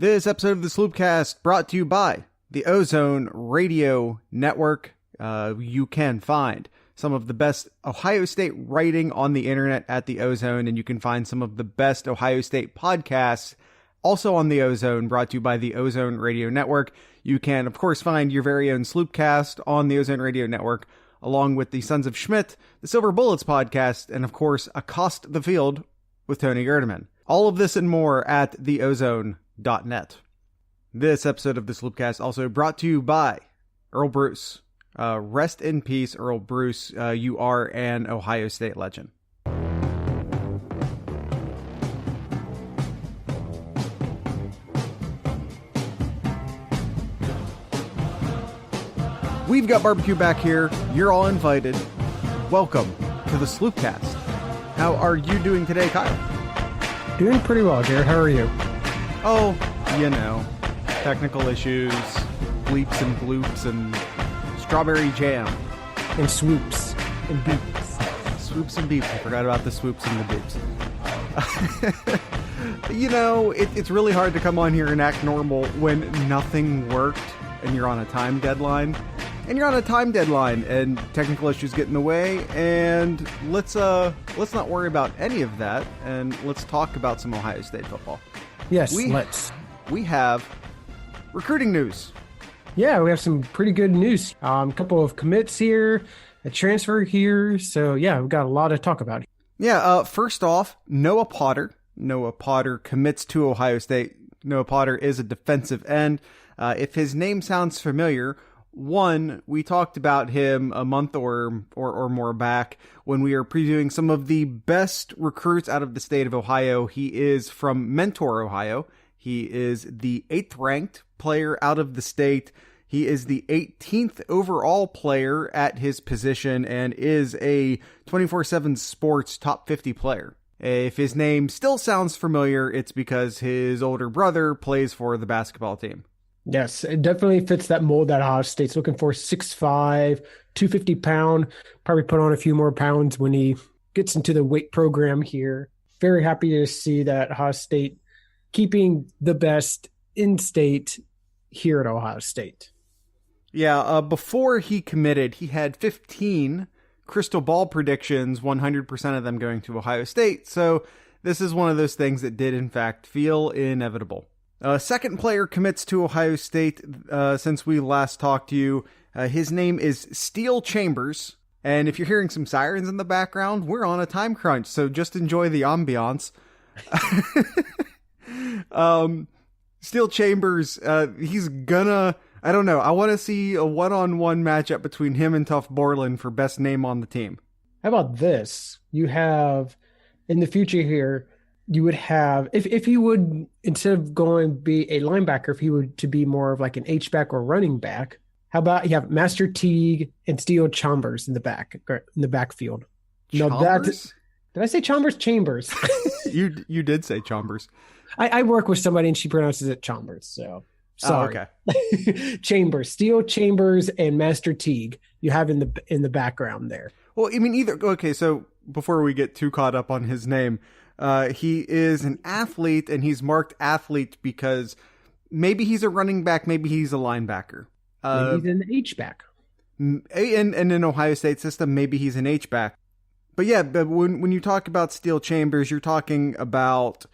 This episode of the Sloopcast brought to you by the Ozone Radio Network. You can find some of the best Ohio State writing on the internet at the Ozone, and you can find some of the best Ohio State podcasts also on the Ozone, brought to you by the Ozone Radio Network. You can, of course, find your very own Sloopcast on the Ozone Radio Network, along with the Sons of Schmidt, the Silver Bullets podcast, and, of course, Accost the Field with Tony Gerdeman. All of this and more at theozone.net. This episode of the Sloopcast also brought to you by Earl Bruce. Rest in peace, Earl Bruce. You are an Ohio State legend. We've got barbecue back here. You're all invited. Welcome to the Sloopcast. How are you doing today, Kyle? Doing pretty well, Jared. How are you? Oh, you know, technical issues, bleeps and bloops, and strawberry jam. And swoops and beeps. Swoops and beeps. I forgot about the swoops and the beeps. You know, it's really hard to come on here and act normal when nothing worked and you're on a time deadline. And technical issues get in the way, and let's not worry about any of that, and let's talk about some Ohio State football. Yes, let's. We have recruiting news. Yeah, we have some pretty good news. A couple of commits here, a transfer here, so yeah, we've got a lot to talk about. Yeah, first off, Noah Potter. Noah Potter commits to Ohio State. Noah Potter is a defensive end. If his name sounds familiar, one, we talked about him a month or more back when we were previewing some of the best recruits out of the state of Ohio. He is from Mentor, Ohio. He is the 8th ranked player out of the state. He is the 18th overall player at his position and is a 24/7 Sports top 50 player. If his name still sounds familiar, it's because his older brother plays for the basketball team. Yes, it definitely fits that mold that Ohio State's looking for. 6'5", 250 pound, probably put on a few more pounds when he gets into the weight program here. Very happy to see that Ohio State keeping the best in state here at Ohio State. Yeah, before he committed, he had 15 crystal ball predictions, 100% of them going to Ohio State. So this is one of those things that did, in fact, feel inevitable. Second player commits to Ohio State since we last talked to you. His name is Steele Chambers. And if you're hearing some sirens in the background, we're on a time crunch, so just enjoy the ambiance. Steele Chambers, he's gonna... I don't know. I want to see a one-on-one matchup between him and Tuff Borland for best name on the team. How about this? You have, in the future here, you would have, if he would, instead of going be a linebacker, if he would to be more of like an H-back or running back, how about you have Master Teague and Steele Chambers in the backfield? Chambers? Did I say Chambers? Chambers. You did say Chambers. I work with somebody and she pronounces it Chambers, so sorry. Oh, okay. Chambers, Steele Chambers, and Master Teague you have in the background there. Well, I mean, either. Okay, so before we get too caught up on his name, he is an athlete, and he's marked athlete because maybe he's a running back, maybe he's a linebacker. Maybe he's an H-back. And in Ohio State system, maybe he's an H-back. But yeah, but when you talk about Steele Chambers, you're talking about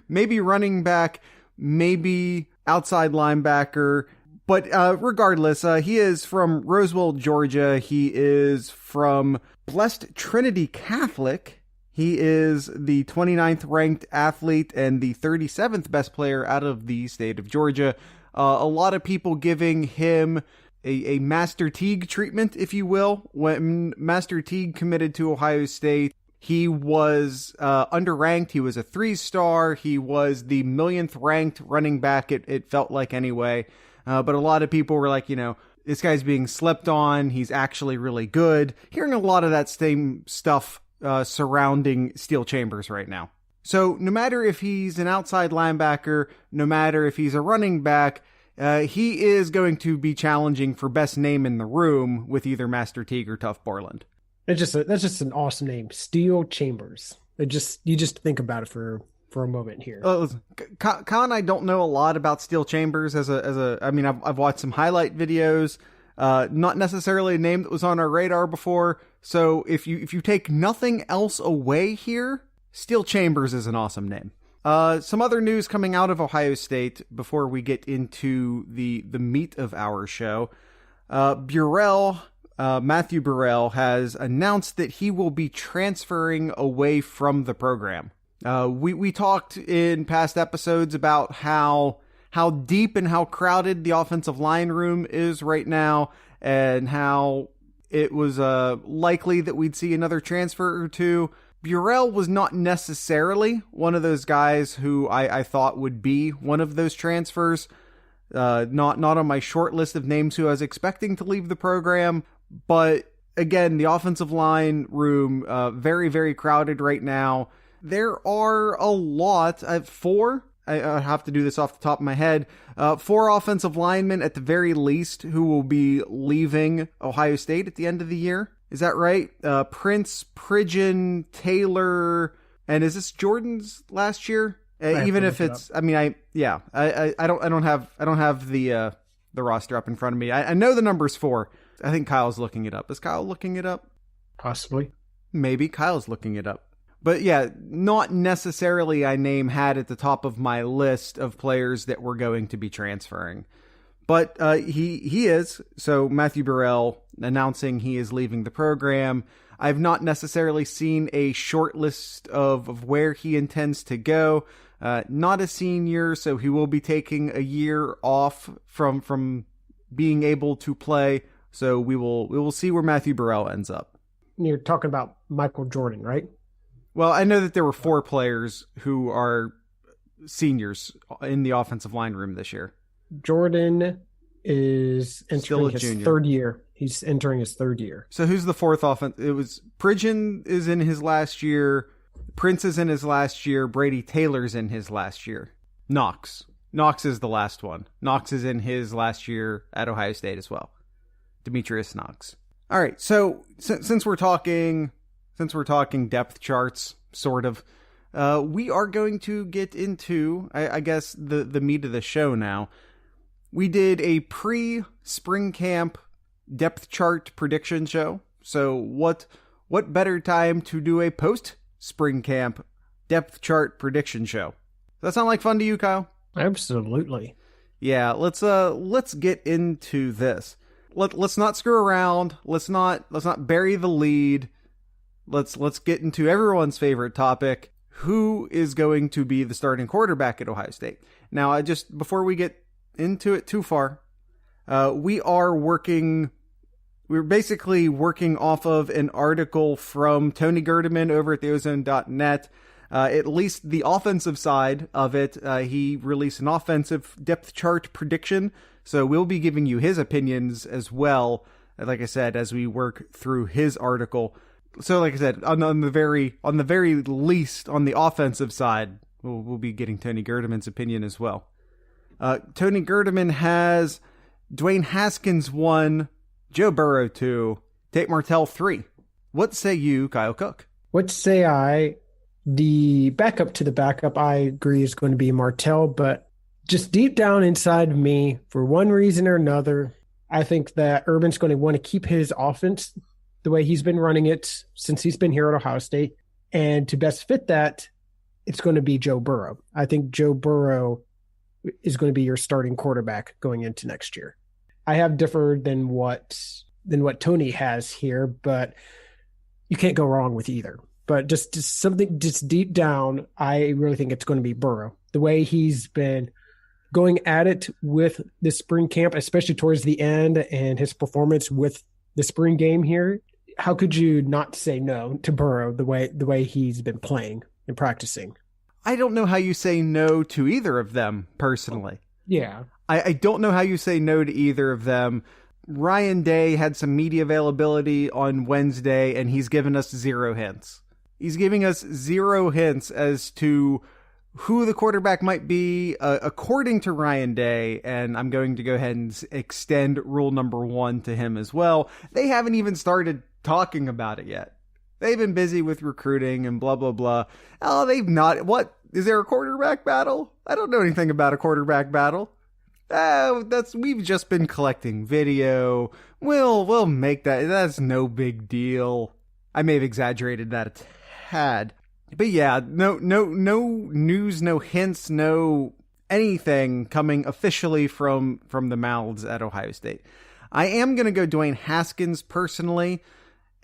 maybe running back, maybe outside linebacker. But regardless, he is from Roswell, Georgia. He is from Blessed Trinity Catholic. He is the 29th ranked athlete and the 37th best player out of the state of Georgia. A lot of people giving him a Master Teague treatment, if you will. When Master Teague committed to Ohio State, he was underranked. He was a 3-star. He was the millionth ranked running back, it felt like anyway. But a lot of people were like, you know, this guy's being slept on. He's actually really good. Hearing a lot of that same stuff surrounding Steele Chambers right now. So no matter if he's an outside linebacker, no matter if he's a running back, he is going to be challenging for best name in the room with either Master Teague or Tuff Borland. That's just an awesome name, Steele Chambers. You just think about it for for a moment here. Listen, Kyle and I don't know a lot about Steel Chambers I mean, I've watched some highlight videos, not necessarily a name that was on our radar before. So if you take nothing else away here, Steel Chambers is an awesome name. Some other news coming out of Ohio State before we get into the meat of our show. Matthew Burrell has announced that he will be transferring away from the program. We talked in past episodes about how deep and how crowded the offensive line room is right now, and how it was likely that we'd see another transfer or two. Burrell was not necessarily one of those guys who I thought would be one of those transfers. Not on my short list of names who I was expecting to leave the program. But again, the offensive line room, very, very crowded right now. There are a lot, four, I have to do this off the top of my head, 4 offensive linemen at the very least who will be leaving Ohio State at the end of the year. Is that right? Prince, Pridgeon, Taylor, and is this Jordan's last year? Even if it's, I mean, I don't have the roster up in front of me. I know the number's 4. I think Kyle's looking it up. Is Kyle looking it up? Possibly. Maybe Kyle's looking it up. But yeah, not necessarily a name had at the top of my list of players that were going to be transferring. But he is. So Matthew Burrell announcing he is leaving the program. I've not necessarily seen a short list of where he intends to go. Not a senior, so he will be taking a year off from being able to play. So we will see where Matthew Burrell ends up. You're talking about Michael Jordan, right? Well, I know that there were 4 players who are seniors in the offensive line room this year. Jordan is entering his third year. He's entering his third year. So who's the 4th offense? It was Pridgeon is in his last year. Prince is in his last year. Brady Taylor's in his last year. Knox is the last one. Knox is in his last year at Ohio State as well. Demetrius Knox. All right. So since we're talking depth charts, sort of, we are going to get into, I guess, the meat of the show now. We did a pre-spring camp depth chart prediction show. So what better time to do a post-spring camp depth chart prediction show? Does that sound like fun to you, Kyle? Absolutely. Yeah, let's get into this. Let's not screw around. Let's not bury the lead. Let's get into everyone's favorite topic. Who is going to be the starting quarterback at Ohio State? Now, before we get into it too far, we're basically working off of an article from Tony Gerdeman over at theozone.net. At least the offensive side of it, he released an offensive depth chart prediction. So we'll be giving you his opinions as well, like I said, as we work through his article. So like I said, on the very least, on the offensive side, we'll be getting Tony Gerdeman's opinion as well. Tony Gerdeman has Dwayne Haskins 1, Joe Burrow 2, Tate Martell 3. What say you, Kyle Cook? What say I? The backup to the backup, I agree, is going to be Martell, but just deep down inside me, for one reason or another, I think that Urban's going to want to keep his offense the way he's been running it since he's been here at Ohio State. And to best fit that, it's going to be Joe Burrow. I think Joe Burrow is going to be your starting quarterback going into next year. I have differed than what Tony has here, but you can't go wrong with either. But just something just deep down, I really think it's going to be Burrow. The way he's been going at it with the spring camp, especially towards the end, and his performance with the spring game here, how could you not say no to Burrow the way he's been playing and practicing? I don't know how you say no to either of them, personally. Yeah. I don't know how you say no to either of them. Ryan Day had some media availability on Wednesday, and he's given us 0 hints. He's giving us 0 hints as to who the quarterback might be, according to Ryan Day, and I'm going to go ahead and extend rule number 1 to him as well. They haven't even started talking about it yet. They've been busy with recruiting and blah, blah, blah. Oh, they've not. What Is there a quarterback battle? I don't know anything about a quarterback battle. We've just been collecting video. We'll make that. That's no big deal. I may have exaggerated that a tad. But yeah, no news, no hints, no anything coming officially from the mouths at Ohio State. I am going to go Dwayne Haskins personally.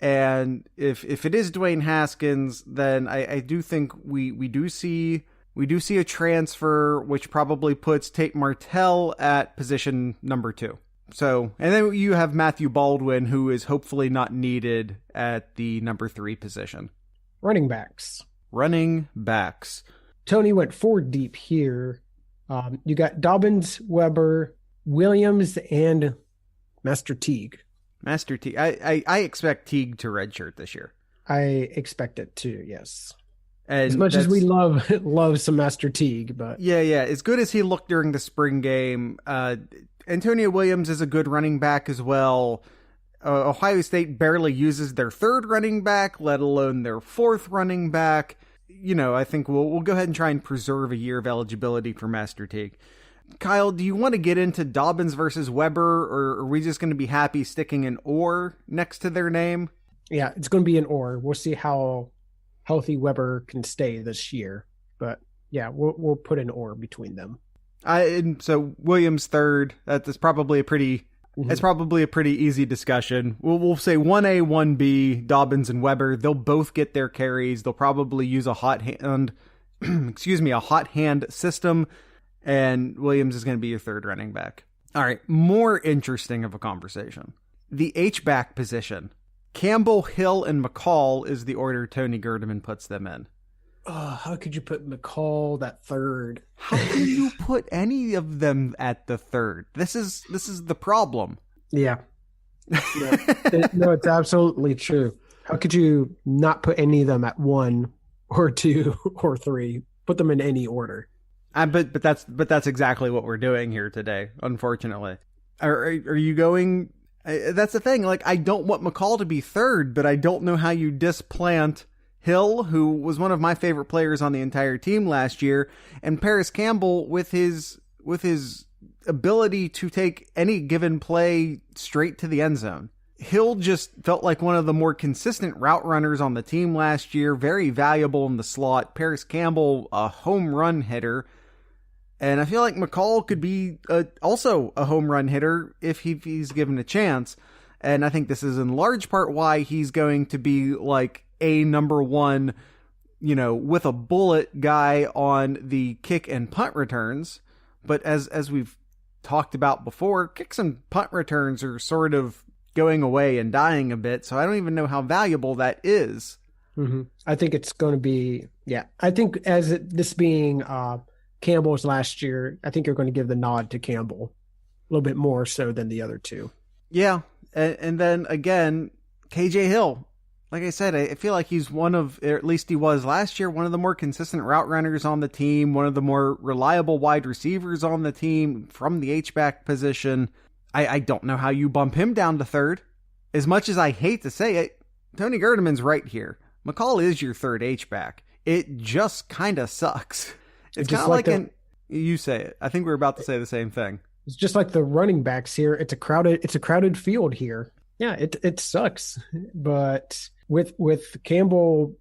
And if it is Dwayne Haskins, then I do think we do see a transfer, which probably puts Tate Martell at position number 2. So, and then you have Matthew Baldwin, who is hopefully not needed at the number 3 position. Running backs. Tony went 4 deep here. You got Dobbins, Weber, Williams, and Master Teague. I expect Teague to redshirt this year. I expect it too, yes. And as much as we love some Master Teague, but yeah. As good as he looked during the spring game, Antonio Williams is a good running back as well. Ohio State barely uses their 3rd running back, let alone their 4th running back. I think we'll go ahead and try and preserve a year of eligibility for Master Teague. Kyle, do you want to get into Dobbins versus Weber, or are we just going to be happy sticking an "or" next to their name? Yeah, it's going to be an "or." We'll see how healthy Weber can stay this year, but yeah, we'll put an "or" between them. And so Williams 3rd. That's probably a pretty. Mm-hmm. It's probably a pretty easy discussion. We'll say 1A, 1B, Dobbins and Weber. They'll both get their carries. They'll probably use a hot hand, a hot hand system. And Williams is going to be your 3rd running back. All right, more interesting of a conversation. The H-back position. Campbell, Hill, and McCall is the order Tony Gerdeman puts them in. How could you put McCall that 3rd? How can you put any of them at the 3rd? This is the problem. Yeah. No, it's absolutely true. How could you not put any of them at 1 or 2 or 3? Put them in any order. But that's exactly what we're doing here today, unfortunately. Are you going? That's the thing. Like, I don't want McCall to be 3rd, but I don't know how you displant Hill, who was one of my favorite players on the entire team last year, and Paris Campbell with his ability to take any given play straight to the end zone. Hill just felt like one of the more consistent route runners on the team last year, very valuable in the slot. Paris Campbell, a home run hitter. And I feel like McCall could be also a home run hitter if he's given a chance. And I think this is in large part why he's going to be like a number 1, with a bullet guy on the kick and punt returns. But as we've talked about before, kicks and punt returns are sort of going away and dying a bit. So I don't even know how valuable that is. Mm-hmm. I think it's going to be, I think this being Campbell's last year, I think you're going to give the nod to Campbell a little bit more so than the other 2. Yeah. And then again, KJ Hill. Like I said, I feel like he's or at least he was last year, one of the more consistent route runners on the team, one of the more reliable wide receivers on the team from the H-back position. I don't know how you bump him down to 3rd. As much as I hate to say it, Tony Gerdeman's right here. McCall is your 3rd H-back. It just kind of sucks. It's kind of like you say it. I think we're about to say the same thing. It's just like the running backs here. It's a crowded field here. Yeah, it sucks. But with Campbell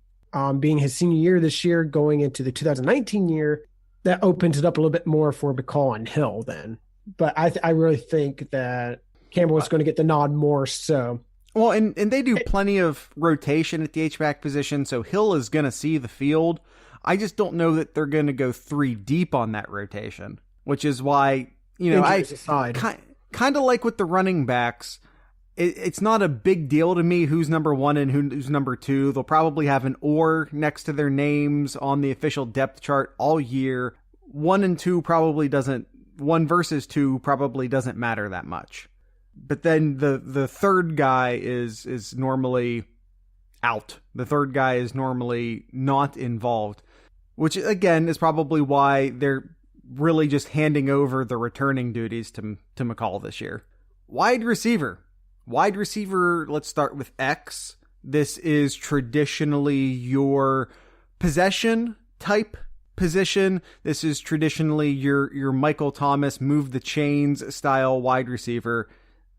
being his senior year this year, going into the 2019 year, that opens it up a little bit more for McCall and Hill then. But I really think that Campbell is going to get the nod more so. Well, and they do plenty of rotation at the H-back position, so Hill is going to see the field. I just don't know that they're going to go 3 deep on that rotation, which is why, kind of like with the running backs, it's not a big deal to me who's number 1 and who's number 2. They'll probably have an "or" next to their names on the official depth chart all year. 1 and 2 probably doesn't, 1 versus 2 probably doesn't matter that much. But then the 3rd guy is normally out. The 3rd guy is normally not involved, which again is probably why they're really just handing over the returning duties to McCall this year. Wide receiver, let's start with X. This is traditionally your possession type position, this is traditionally your Michael Thomas move the chains style wide receiver.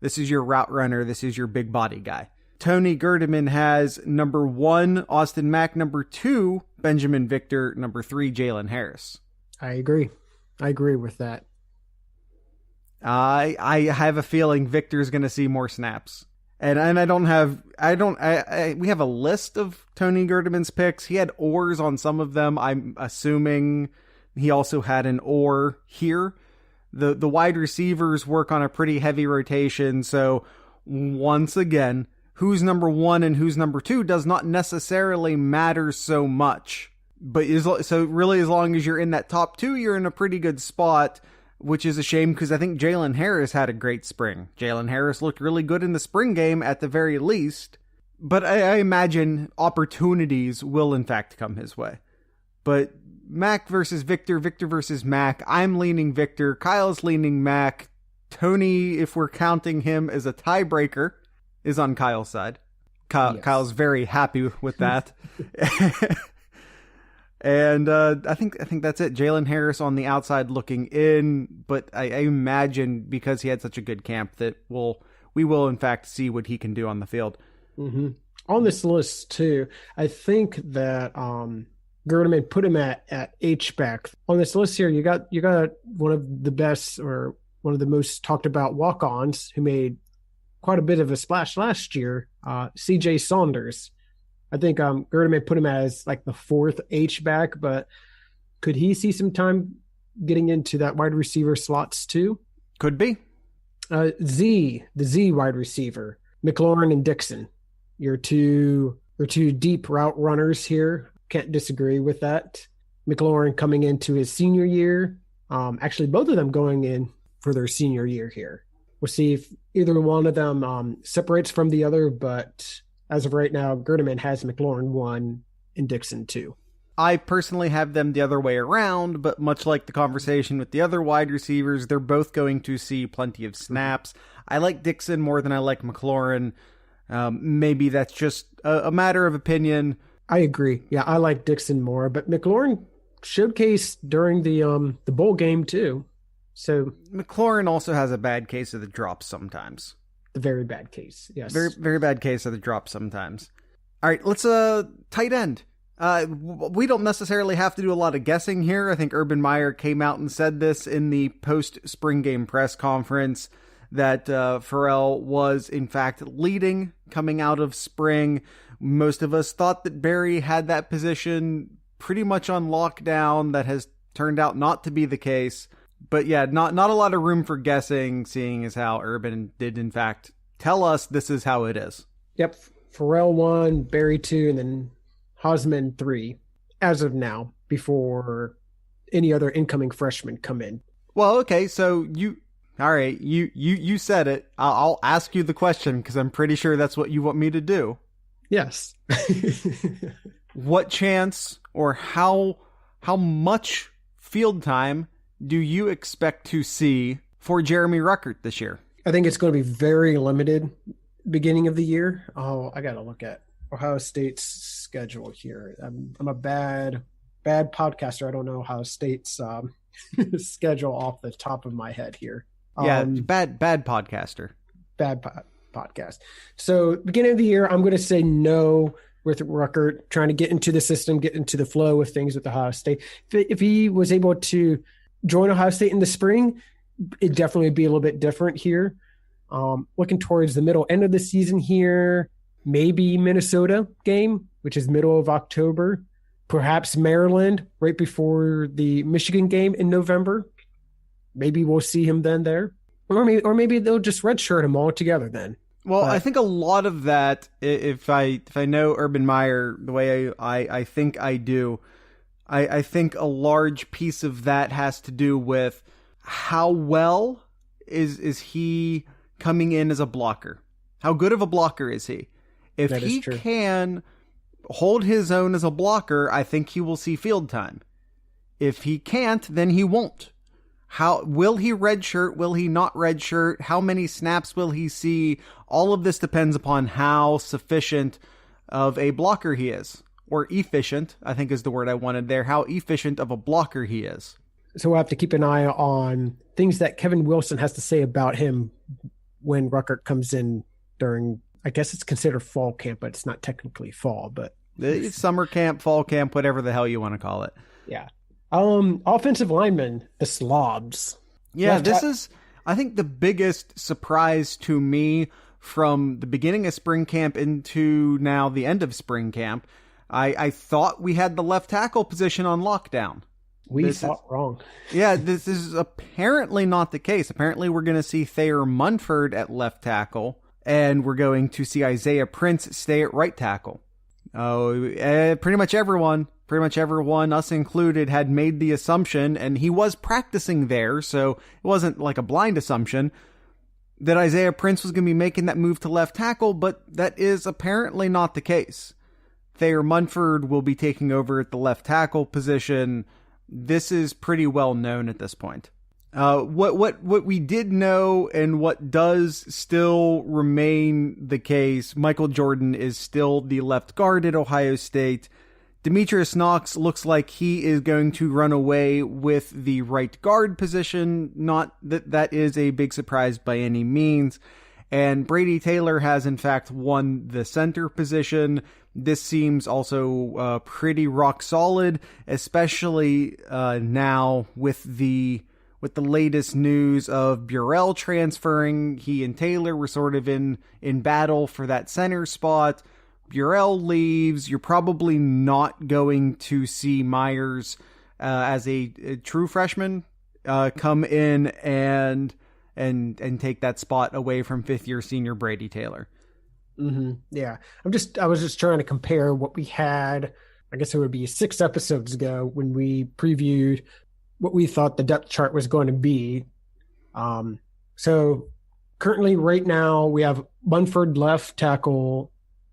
This is your route runner. This is your big body guy. Tony Gerdeman has number 1, Austin Mack, number 2, Benjamin Victor, number 3, Jalen Harris. I agree with that. I have a feeling Victor's going to see more snaps. And we have a list of Tony Gerdeman's picks. He had ors on some of them. I'm assuming he also had an or here. The wide receivers work on a pretty heavy rotation. So once again, who's number 1 and who's number 2 does not necessarily matter so much. But so really, as long as you're in that top 2, you're in a pretty good spot, which is a shame because I think Jalen Harris had a great spring. Jalen Harris looked really good in the spring game at the very least, but I imagine opportunities will in fact come his way. But Mac versus Victor, Victor versus Mac, I'm leaning Victor, Kyle's leaning Mac. Tony, if we're counting him as a tiebreaker, is on Kyle's side. Yes. Kyle's very happy with that. And I think that's it. Jalen Harris on the outside looking in, but I imagine because he had such a good camp that we will in fact see what he can do on the field. Mm-hmm. On this list too, I think that Gerdeman put him at H-back. On this list here, you got one of the best or one of the most talked about walk-ons who made quite a bit of a splash last year, C.J. Saunders. I think Gerdeman put him as like the 4th H-back, but could he see some time getting into that wide receiver slots too? Could be. The Z wide receiver, McLaurin and Dixon. Your two deep route runners here. Can't disagree with that. McLaurin coming into his senior year. Actually, both of them going in for their senior year here. We'll see if either one of them separates from the other, but as of right now, Gerdeman has McLaurin 1 and Dixon 2. I personally have them the other way around, but much like the conversation with the other wide receivers, they're both going to see plenty of snaps. I like Dixon more than I like McLaurin. Maybe that's just a matter of opinion. I agree. Yeah, I like Dixon more, but McLaurin showcased during the bowl game too. So McLaurin also has a bad case of the drops sometimes. The very bad case, yes. Very, very bad case of the drops sometimes. All right, let's tight end. We don't necessarily have to do a lot of guessing here. I think Urban Meyer came out and said this in the post-spring game press conference that Farrell was, in fact, leading coming out of spring. Most of us thought that Barry had that position pretty much on lockdown. That has turned out not to be the case. But yeah, not a lot of room for guessing, seeing as how Urban did, in fact, tell us this is how it is. Yep. Farrell 1, Barry 2, and then Hosman 3, as of now, before any other incoming freshmen come in. Well, okay, so you said it. I'll ask you the question because I'm pretty sure that's what you want me to do. Yes. What chance or how much field time do you expect to see for Jeremy Ruckert this year? I think it's going to be very limited beginning of the year. Oh, I got to look at Ohio State's schedule here. I'm a bad podcaster. I don't know Ohio State's schedule off the top of my head here. Yeah, bad podcaster. Bad podcast. So beginning of the year, I'm going to say no with Ruckert, trying to get into the system, get into the flow of things with Ohio State. If he was able to join Ohio State in the spring, it definitely would be a little bit different here. Looking towards the middle end of the season here, maybe Minnesota game, which is middle of October, perhaps Maryland right before the Michigan game in November. Maybe we'll see him then there, or maybe they'll just redshirt him all together then. Well, I think a lot of that, if I know Urban Meyer the way I think I do, I think a large piece of that has to do with how well is he coming in as a blocker. How good of a blocker is he? If he can hold his own as a blocker, I think he will see field time. If he can't, then he won't. How will he redshirt? Will he not redshirt? How many snaps will he see? All of this depends upon how sufficient of a blocker he is, or efficient, I think is the word I wanted there, how efficient of a blocker he is. So we'll have to keep an eye on things that Kevin Wilson has to say about him when Ruckert comes in during, I guess it's considered fall camp, but it's not technically fall, but it's summer camp, fall camp, whatever the hell you want to call it. Yeah. Offensive linemen, the slobs. Yeah, is, I think, the biggest surprise to me from the beginning of spring camp into now the end of spring camp. I thought we had the left tackle position on lockdown. We thought wrong. Yeah, this is apparently not the case. Apparently we're going to see Thayer Munford at left tackle, and we're going to see Isaiah Prince stay at right tackle. Pretty much everyone, us included, had made the assumption, and he was practicing there, so it wasn't like a blind assumption, that Isaiah Prince was going to be making that move to left tackle, but that is apparently not the case. Thayer Munford will be taking over at the left tackle position. This is pretty well known at this point. What we did know, and what does still remain the case, Michael Jordan is still the left guard at Ohio State. Demetrius Knox looks like he is going to run away with the right guard position. Not that is a big surprise by any means. And Brady Taylor has in fact won the center position. This seems also pretty rock solid, especially now with the latest news of Burrell transferring. He and Taylor were sort of in battle for that center spot. Burrell leaves. You're probably not going to see Myers as a true freshman come in and take that spot away from fifth-year senior Brady Taylor. Mm-hmm. Yeah. I was just trying to compare what we had, I guess it would be 6 episodes ago when we previewed what we thought the depth chart was going to be. So currently right now we have Munford left tackle,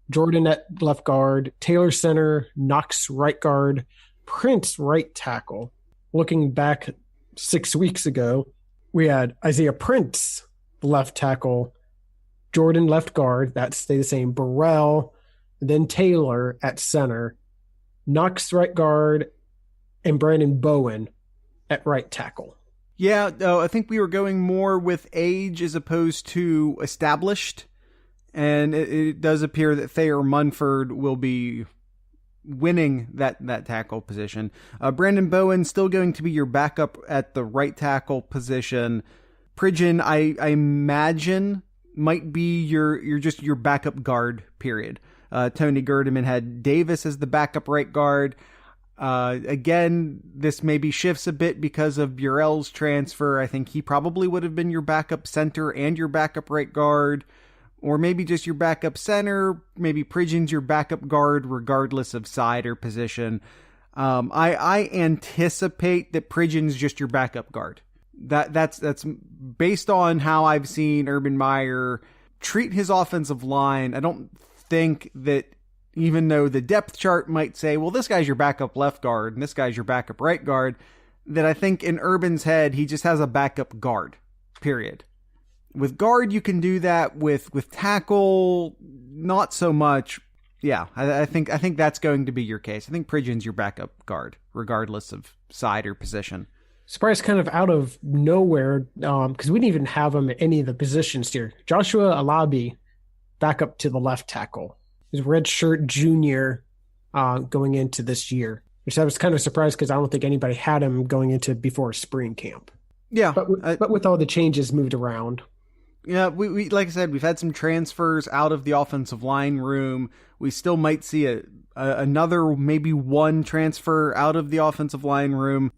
Jordan at left guard, Taylor center, Knox right guard, Prince right tackle. Looking back 6 weeks ago, we had Isaiah Prince left tackle, Jordan left guard, that stayed the same, Burrell, then Taylor at center, Knox right guard, and Brandon Bowen at right tackle. Yeah, I think we were going more with age as opposed to established, and it does appear that Thayer Munford will be winning that tackle position. Brandon Bowen still going to be your backup at the right tackle position. Pridgeon, I imagine, might be your backup guard, period. Tony Gerdeman had Davis as the backup right guard. Again, this maybe shifts a bit because of Burrell's transfer. I think he probably would have been your backup center and your backup right guard, or maybe just your backup center. Maybe Pridgeon's your backup guard regardless of side or position. I anticipate that Pridgeon's just your backup guard. That's based on how I've seen Urban Meyer treat his offensive line. I don't think that, even though the depth chart might say, well, this guy's your backup left guard and this guy's your backup right guard, that I think in Urban's head, he just has a backup guard, period. With guard, you can do that. With tackle, not so much. Yeah, I think that's going to be your case. I think Pridgeon's your backup guard, regardless of side or position. Surprised kind of out of nowhere, because we didn't even have him at any of the positions here. Joshua Alabi, back up to the left tackle. He's redshirt junior going into this year, which I was kind of surprised because I don't think anybody had him going into before spring camp. Yeah. But with all the changes moved around. Yeah, we like I said, we've had some transfers out of the offensive line room. We still might see another, maybe one transfer out of the offensive line room.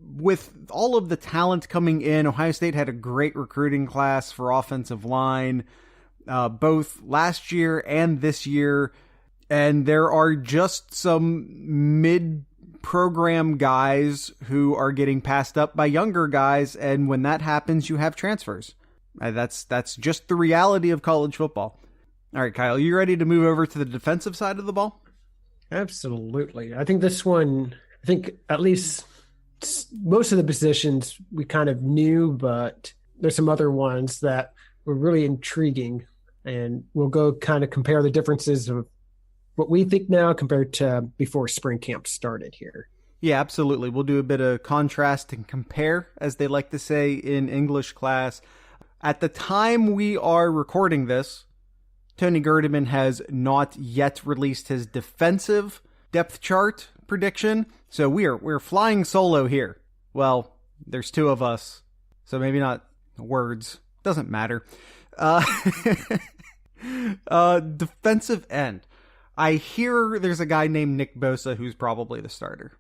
With all of the talent coming in, Ohio State had a great recruiting class for offensive line, both last year and this year. And there are just some mid-program guys who are getting passed up by younger guys. And when that happens, you have transfers. That's just the reality of college football. All right, Kyle, you ready to move over to the defensive side of the ball? Absolutely. I think this one, at least most of the positions we kind of knew, but there's some other ones that were really intriguing. And we'll go kind of compare the differences of what we think now compared to before spring camp started here. Yeah, absolutely. We'll do a bit of contrast and compare, as they like to say in English class. At the time we are recording this, Tony Gerdeman has not yet released his defensive depth chart prediction, so we're flying solo here. Well, there's two of us, so maybe not words. Doesn't matter. Defensive end. I hear there's a guy named Nick Bosa who's probably the starter.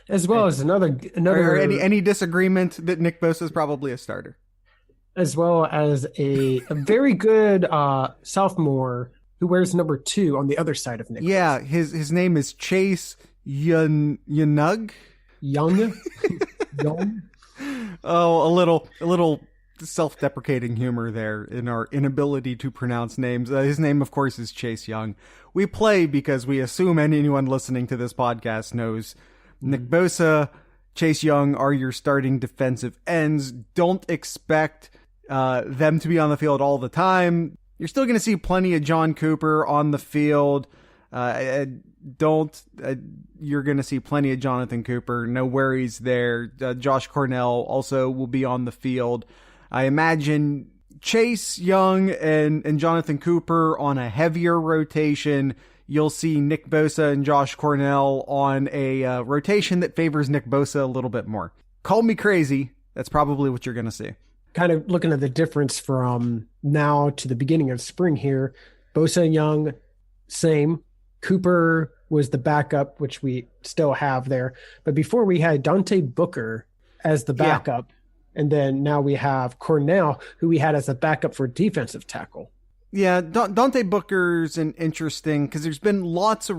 As well as another or any disagreement that Nick Bosa is probably a starter. As well as a very good sophomore who wears number 2 on the other side of Nick. Yeah, Bosa. his name is Chase Young. Young. Oh, a little self-deprecating humor there in our inability to pronounce names. His name, of course, is Chase Young. We play because we assume anyone listening to this podcast knows Nick Bosa, Chase Young are your starting defensive ends. Don't expect them to be on the field all the time. You're still going to see plenty of John Cooper on the field. You're going to see plenty of Jonathan Cooper. No worries there. Josh Cornell also will be on the field. I imagine Chase Young and Jonathan Cooper on a heavier rotation. You'll see Nick Bosa and Josh Cornell on a rotation that favors Nick Bosa a little bit more. Call me crazy. That's probably what you're going to see. Kind of looking at the difference from now to the beginning of spring here. Bosa and Young, same. Cooper was the backup, which we still have there. But before we had Dante Booker as the backup. Yeah. And then now we have Cornell, who we had as a backup for defensive tackle. Yeah, Dante Booker's an interesting because there's been lots of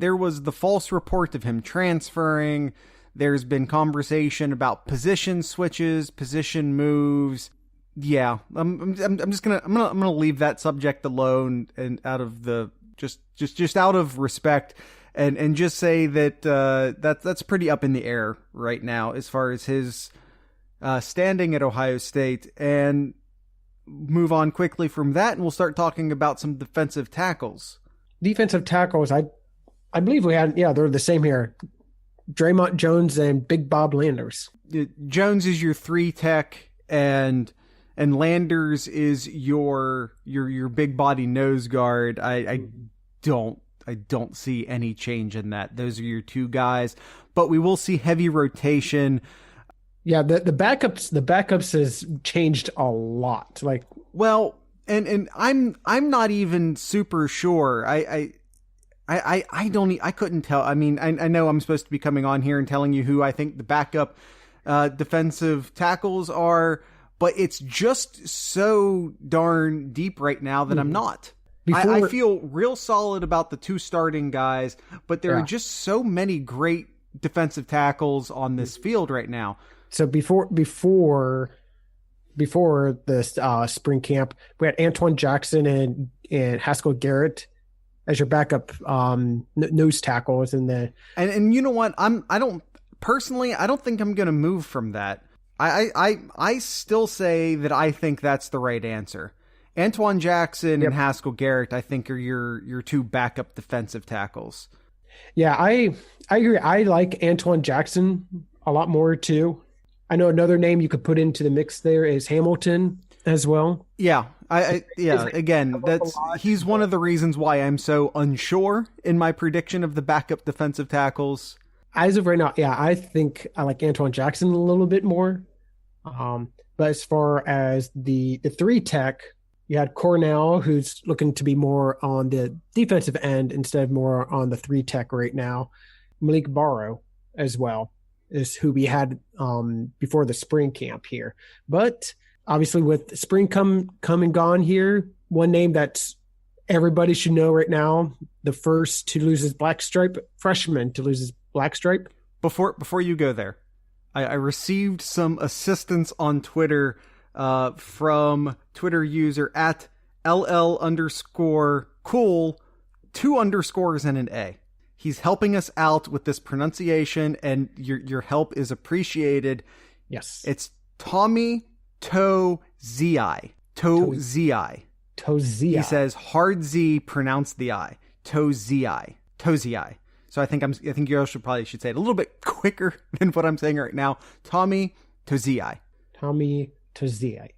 there was the false report of him transferring. There's been conversation about position switches, position moves. Yeah, I'm gonna leave that subject alone and out of the just out of respect and just say that that's pretty up in the air right now as far as his standing at Ohio State, and move on quickly from that, and we'll start talking about some defensive tackles. Defensive tackles, I believe we had, they're the same here. Draymond Jones and Big Bob Landers. Jones is your 3 tech, and Landers is your big body nose guard. I don't see any change in that. Those are your 2 guys, but we will see heavy rotation. Yeah, the backups has changed a lot. Like, well, and I'm not even super sure. I couldn't tell. I mean, I know I'm supposed to be coming on here and telling you who I think the backup defensive tackles are, but it's just so darn deep right now that I'm not. I feel real solid about the 2 starting guys, but there are just so many great defensive tackles on this field right now. So before the spring camp, we had Antoine Jackson and Haskell Garrett as your backup nose tackles, and you know what? I don't think I'm going to move from that. I still say that I think that's the right answer. Antoine Jackson and Haskell Garrett, I think, are your 2 backup defensive tackles. Yeah, I agree. I like Antoine Jackson a lot more too. I know another name you could put into the mix there is Hamilton as well. Yeah. Again, he's one of the reasons why I'm so unsure in my prediction of the backup defensive tackles. As of right now, I think I like Antoine Jackson a little bit more. But as far as the 3 tech, you had Cornell, who's looking to be more on the defensive end instead of more on the 3 tech right now. Malik Barrow as well is who we had before the spring camp here. But obviously with spring come and gone here, one name that everybody should know right now, the first to lose his black stripe, freshman to lose his black stripe. Before you go there, I received some assistance on Twitter from Twitter user at LL_cool, 2 underscores and an A. He's helping us out with this pronunciation, and your help is appreciated. Yes. It's Tommy Tozei. Tozei. Tozei. He says hard Z, pronounce the I. Tozii. So I think you also probably should say it a little bit quicker than what I'm saying right now. Tommy Tozii. Tommy Tozii.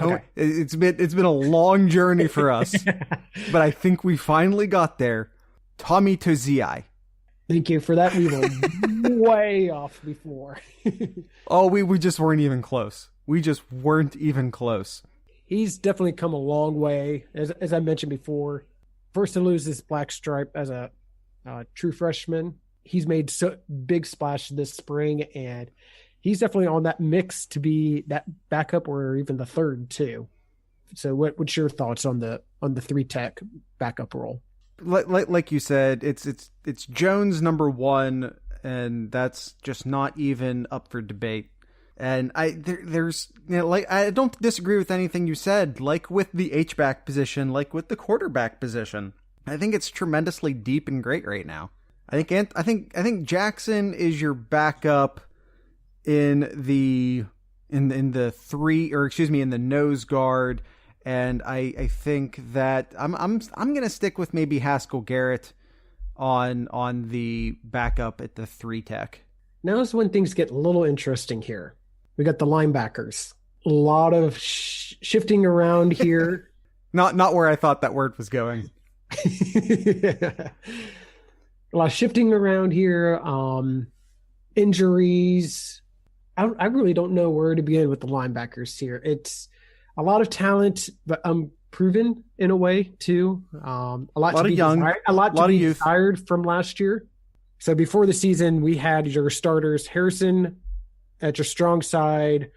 Okay. It's been a long journey for us, but I think we finally got there. Tommy Tozii. Thank you for that. We were way off before. Oh, we just weren't even close. We just weren't even close. He's definitely come a long way. As I mentioned before, first to lose this black stripe as a true freshman. He's made so big splash this spring, and he's definitely on that mix to be that backup or even the third too. So what's your thoughts on the 3-tech backup role? Like you said, it's Jones number 1, and that's just not even up for debate. And there's I don't disagree with anything you said. Like with the H-back position, like with the quarterback position, I think it's tremendously deep and great right now. I think Jackson is your backup in the nose guard. And I think that I'm gonna stick with maybe Haskell Garrett on the backup at the 3-tech. Now is when things get a little interesting here. We got the linebackers. A lot of shifting around here. Not where I thought that word was going. A lot of shifting around here. Injuries. I really don't know where to begin with the linebackers here. It's a lot of talent, but unproven in a way too. A lot of young, a lot to be desired from last year. So before the season, we had your starters: Harrison at your strong side,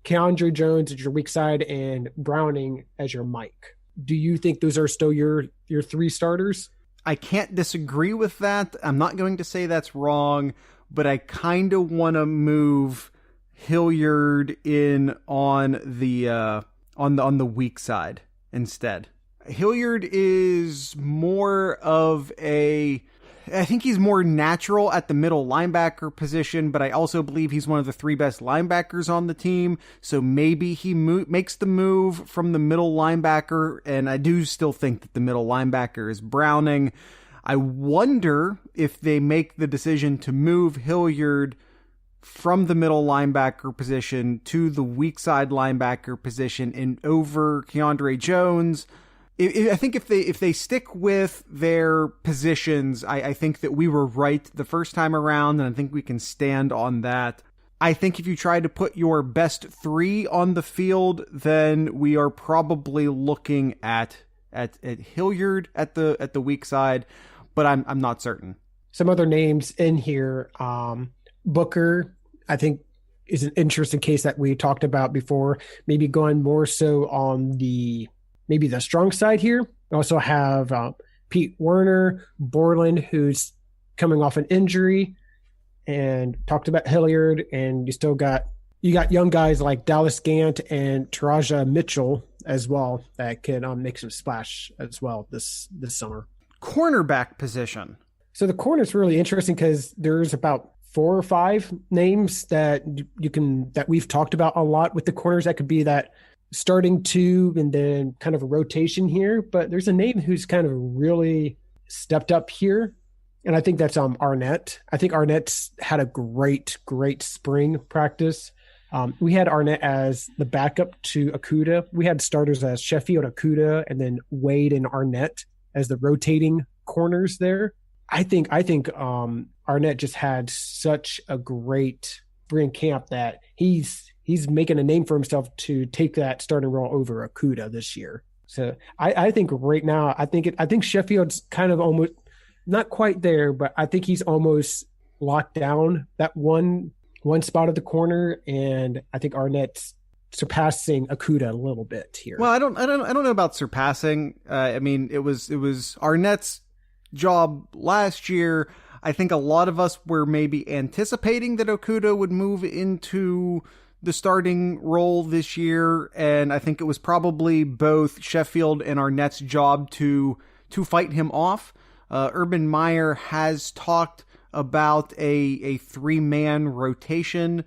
Keandre Jones at your weak side, and Browning as your Mike. Do you think those are still your 3 starters? I can't disagree with that. I'm not going to say that's wrong, but I kind of want to move Hilliard in on the weak side instead. Hilliard is more of I think he's more natural at the middle linebacker position, but I also believe he's one of the 3 best linebackers on the team. So maybe he makes the move from the middle linebacker, and I do still think that the middle linebacker is Browning. I wonder if they make the decision to move Hilliard from the middle linebacker position to the weak side linebacker position and over Keandre Jones. I think if they stick with their positions, I think that we were right the first time around, and I think we can stand on that. I think if you try to put your best 3 on the field, then we are probably looking at Hilliard at the weak side, but I'm not certain. Some other names in here, Booker, I think, is an interesting case that we talked about before, maybe going more so on the strong side here. We also have Pete Werner, Borland, who's coming off an injury, and talked about Hilliard, and you got young guys like Dallas Gant and Taraja Mitchell as well that can make some splash as well this summer. Cornerback position. So the corner is really interesting because there's about 4 or 5 names that we've talked about a lot with the corners. That could be that starting 2 and then kind of a rotation here, but there's a name who's kind of really stepped up here, and I think that's Arnett. I think Arnett's had a great spring practice. We had Arnett as the backup to Okudah. We had starters as Sheffield, Okudah, and then Wade and Arnett as the rotating corners there. I think Arnett just had such a great spring camp that he's making a name for himself to take that starting role over Okudah this year. So I think right now, I think Sheffield's kind of almost not quite there, but I think he's almost locked down that one spot at the corner, and I think Arnett's surpassing Okudah a little bit here. Well, I don't know about surpassing. I mean, it was Arnett's job last year. I think a lot of us were maybe anticipating that Okudah would move into the starting role this year, and I think it was probably both Sheffield and Arnett's job to fight him off. Urban Meyer has talked about a 3-man rotation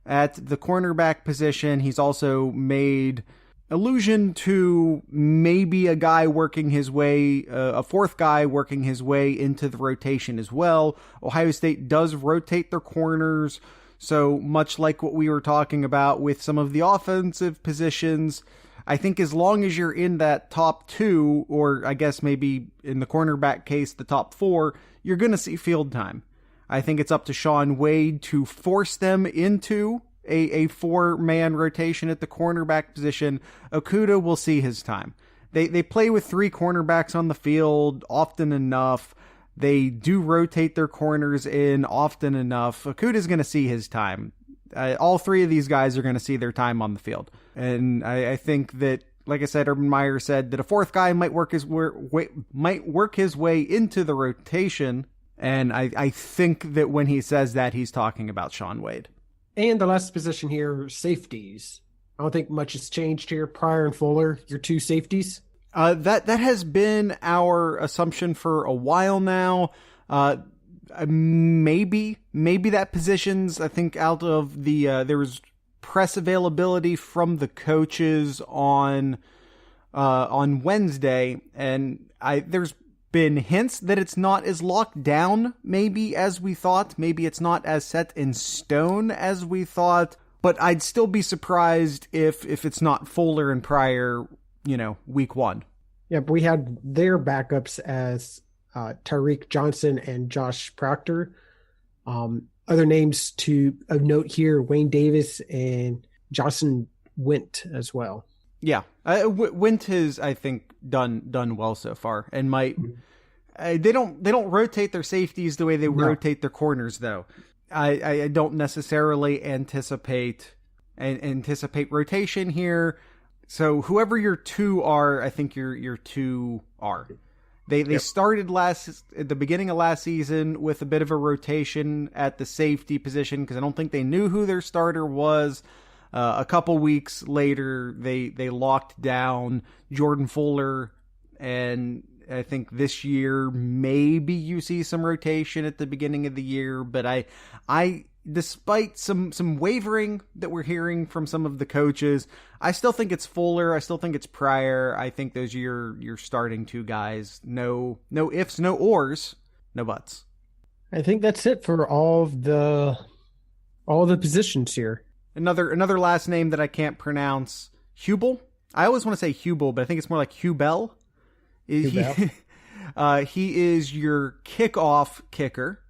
at the cornerback position. He's also made allusion to maybe a guy working his way, a fourth guy working his way into the rotation as well. Ohio State does rotate their corners, so much like what we were talking about with some of the offensive positions, I think as long as you're in that top 2, or I guess maybe in the cornerback case, the top 4, you're going to see field time. I think it's up to Shaun Wade to force them into a 4-man rotation at the cornerback position. Okudah will see his time. They play with 3 cornerbacks on the field often enough. They do rotate their corners in often enough. Okudah's going to see his time. All 3 of these guys are going to see their time on the field. And I think that, like I said, Urban Meyer said that a fourth guy might work his way into the rotation. And I think that when he says that, he's talking about Shaun Wade. And the last position here, safeties. I don't think much has changed here. Pryor and Fuller, your 2 safeties. That has been our assumption for a while now. Maybe that position's, I think, out of the there was press availability from the coaches on Wednesday, and there's been hints that it's not as locked down maybe as we thought. Maybe it's not as set in stone as we thought, but I'd still be surprised if it's not Fuller and Pryor, week 1. Yeah, but we had their backups as Tyreek Johnson and Josh Proctor. Other names of note here, Wayne Davis and Jocelyn Wint as well. Yeah, Wint has, I think, done well so far, and might. They don't rotate their safeties the way they rotate their corners, though. I don't necessarily anticipate rotation here. So whoever your 2 are, I think your 2 are. They started at the beginning of last season with a bit of a rotation at the safety position because I don't think they knew who their starter was. A couple weeks later, they locked down Jordan Fuller, and I think this year maybe you see some rotation at the beginning of the year. But I despite some wavering that we're hearing from some of the coaches, I still think it's Fuller. I still think it's Pryor. I think those are your starting 2 guys. No ifs, no ors, no buts. I think that's it for all the positions here. Another last name that I can't pronounce, Hubel. I always want to say Hubel, but I think it's more like Hubel. He is your kickoff kicker.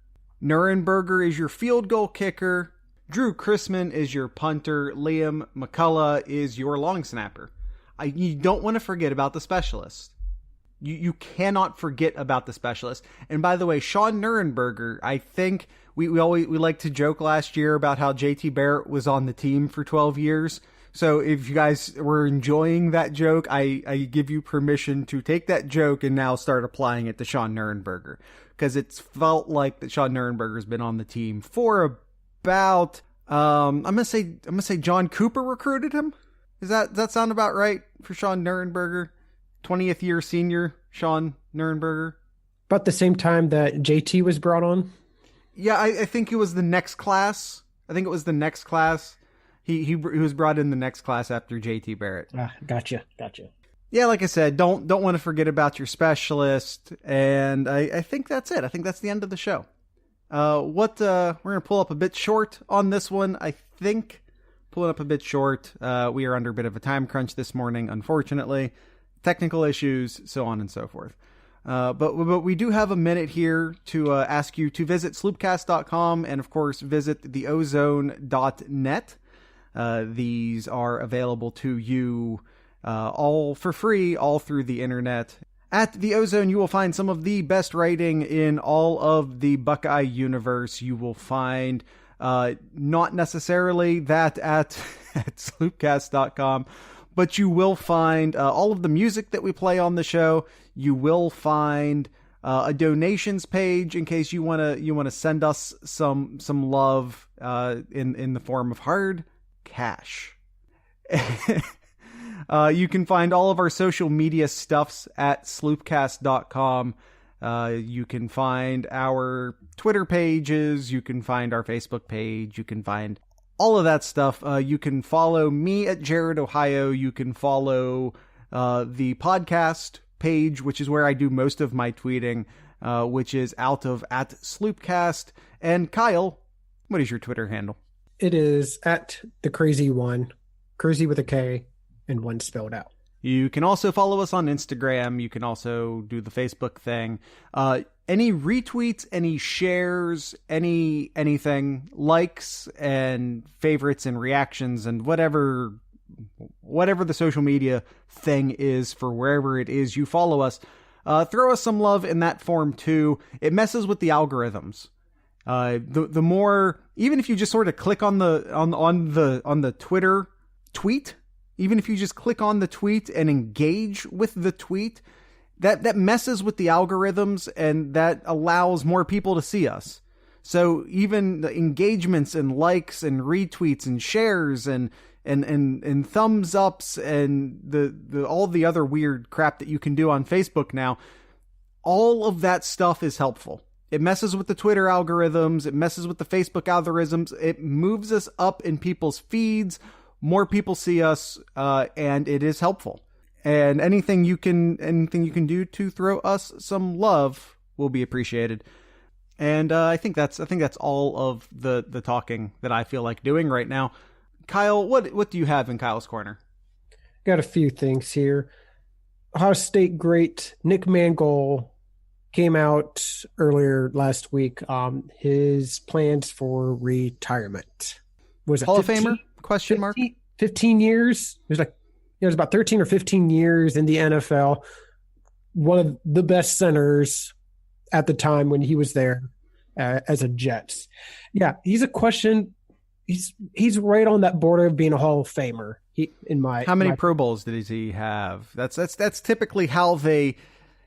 Nurenberger is your field goal kicker. Drew Chrisman is your punter. Liam McCullough is your long snapper. You don't want to forget about the specialist. You cannot forget about the specialist. And by the way, Sean Nurenberger, I think we like to joke last year about how JT Barrett was on the team for 12 years. So if you guys were enjoying that joke, I give you permission to take that joke and now start applying it to Sean Nurenberger. Because it's felt like that Sean Nurenberger's been on the team for about I'm gonna say John Cooper recruited him. Does that sound about right for Sean Nurenberger? 20th year senior Sean Nurenberger. About the same time that JT was brought on? Yeah, I think it was the next class. He was brought in the next class after JT Barrett. Gotcha. Yeah, like I said, don't want to forget about your specialist. And I think that's it. I think that's the end of the show. We're going to pull up a bit short on this one. I think pulling up a bit short. We are under a bit of a time crunch this morning, unfortunately. Technical issues, so on and so forth. But we do have a minute here to ask you to visit sloopcast.com and, of course, visit theozone.net. These are available to you all for free, all through the internet. At The Ozone, you will find some of the best writing in all of the Buckeye universe. You will find not necessarily that at sloopcast.com, but you will find all of the music that we play on the show. You will find a donations page in case you want to send us some love in the form of hard cash. You can find all of our social media stuffs at sloopcast.com. You can find our Twitter pages. You can find our Facebook page. You can find all of that stuff. You can follow me at Jared Ohio. You can follow the podcast page, which is where I do most of my tweeting, which is out of at Sloopcast. And Kyle, what is your Twitter handle? It is at the Crazy One, Crazy with a K and one spelled out. You can also follow us on Instagram. You can also do the Facebook thing. Any retweets, any shares, anything, likes and favorites and reactions and whatever the social media thing is for wherever it is you follow us, throw us some love in that form too. It messes with the algorithms. The more, even if you just sort of click on the Twitter tweet, even if you just click on the tweet and engage with the tweet, that messes with the algorithms and that allows more people to see us. So even the engagements and likes and retweets and shares and thumbs ups and the all the other weird crap that you can do on Facebook now, all of that stuff is helpful. It messes with the Twitter algorithms. It messes with the Facebook algorithms. It moves us up in people's feeds. More people see us, and it is helpful. And anything you can do to throw us some love will be appreciated. And I think that's all of the talking that I feel like doing right now. Kyle, what do you have in Kyle's Corner? Got a few things here. Ohio State great Nick Mangold came out earlier last week. His plans for retirement. Was it Hall of Famer? Question mark. 15 years. It was about 13 or 15 years in the NFL. One of the best centers at the time when he was there as a Jets. Yeah, he's a question. He's right on that border of being a Hall of Famer. How many Pro Bowls did he have? That's typically how they,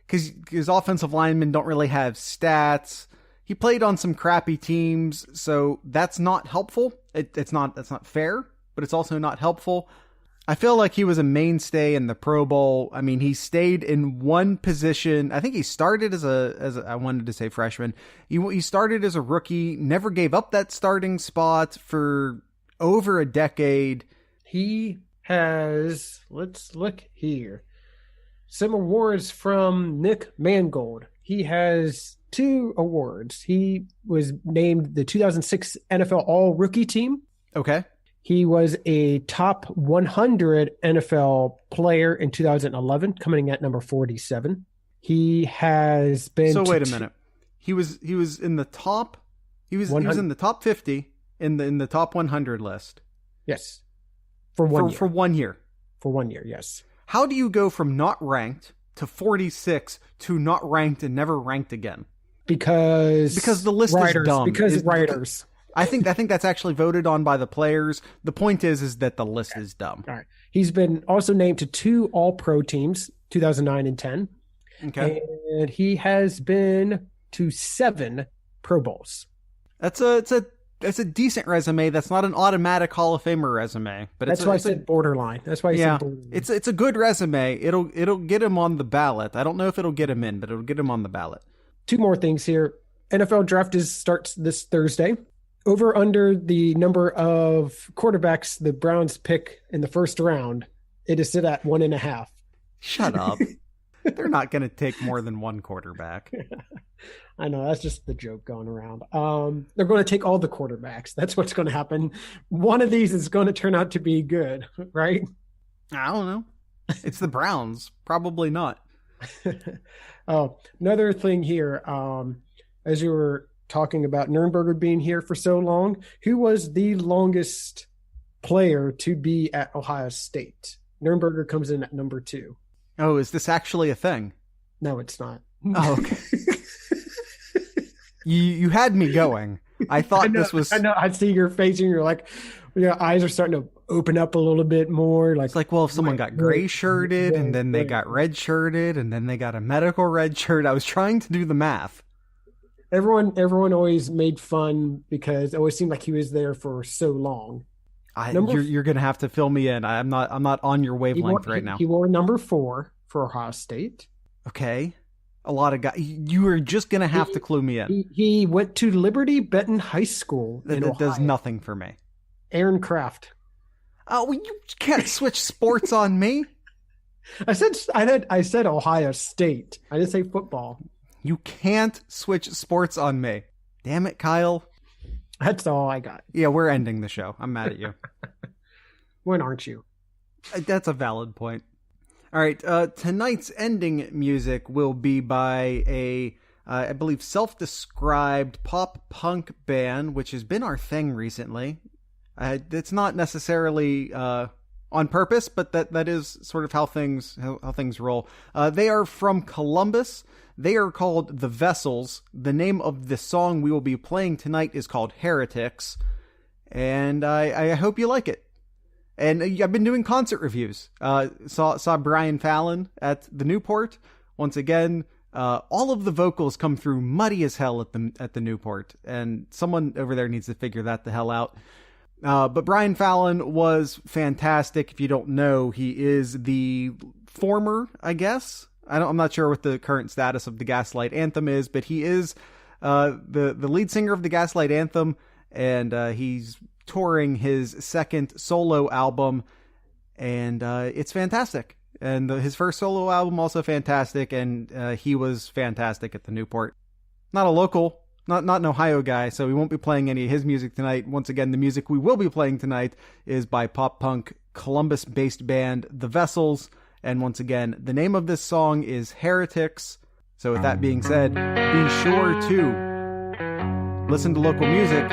because offensive linemen don't really have stats. He played on some crappy teams, so that's not helpful. That's not fair, but it's also not helpful. I feel like he was a mainstay in the Pro Bowl. I mean, he stayed in one position. I think he started as I wanted to say freshman. He started as a rookie, never gave up that starting spot for over a decade. He has, let's look here, some awards from Nick Mangold. He has 2 awards. He was named the 2006 NFL All-Rookie Team. Okay. He was a top 100 NFL player in 2011, coming at number 47. He has been. So wait a minute. He was in the top. He was in the top 50 in the top 100 list. Yes, for 1 year. For 1 year. For 1 year, yes. How do you go from not ranked to 46 to not ranked and never ranked again? Because the list is dumb. Because writers. I think that's actually voted on by the players. The point is that the list is dumb. All right. He's been also named to 2 All-Pro teams, 2009 and 10. Okay. And he has been to 7 Pro Bowls. It's a decent resume. That's not an automatic Hall of Famer resume, but that's why I said borderline. That's why I said borderline. It's a good resume. It'll get him on the ballot. I don't know if it'll get him in, but it'll get him on the ballot. 2 more things here. NFL draft starts this Thursday. Over under the number of quarterbacks the Browns pick in the first round, it is set at 1.5. Shut up. They're not going to take more than 1 quarterback. I know, that's just the joke going around. They're going to take all the quarterbacks. That's what's going to happen. One of these is going to turn out to be good, right? I don't know. It's the Browns. Probably not. Oh, another thing here. As you were talking about Nurnberger being here for so long, who was the longest player to be at Ohio State? Nurnberger comes in at number 2. Oh, is this actually a thing? No, it's not. Oh, okay. you had me going. I thought this was. I know. I see your face, and you're like, your eyes are starting to open up a little bit more. Like, it's like, well, if someone got gray shirted, and then they got red shirted, and then they got a medical red shirt, I was trying to do the math. Everyone always made fun because it always seemed like he was there for so long. You're going to have to fill me in. I'm not on your wavelength right now. He wore number 4 for Ohio State. Okay. A lot of guys. You are just going to have to clue me in. He went to Liberty Benton High School in Ohio. Does nothing for me. Aaron Kraft. Oh, well, you can't switch sports on me. I said Ohio State. I didn't say football. You can't switch sports on me. Damn it, Kyle. That's all I got. Yeah, we're ending the show. I'm mad at you. When aren't you? That's a valid point. All right, tonight's ending music will be by a, I believe, self-described pop-punk band, which has been our thing recently. It's not necessarily on purpose, but that is sort of how things roll. They are from Columbus. They are called The Vessels. The name of the song we will be playing tonight is called Heretics, and I hope you like it. And I've been doing concert reviews. Saw Brian Fallon at the Newport. Once again, all of the vocals come through muddy as hell at the Newport, and someone over there needs to figure that the hell out. But Brian Fallon was fantastic. If you don't know, he is the former, I guess. I'm not sure what the current status of the Gaslight Anthem is, but he is the lead singer of the Gaslight Anthem, and he's touring his second solo album, and it's fantastic. And his first solo album also fantastic, and he was fantastic at the Newport. Not a local, not an Ohio guy, so we won't be playing any of his music tonight. Once again, the music we will be playing tonight is by pop-punk Columbus-based band The Vessels, and once again, the name of this song is Heretics. So with that being said, be sure to listen to local music,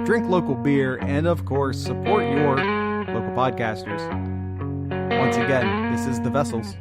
drink local beer, and of course, support your local podcasters. Once again, this is The Vessels.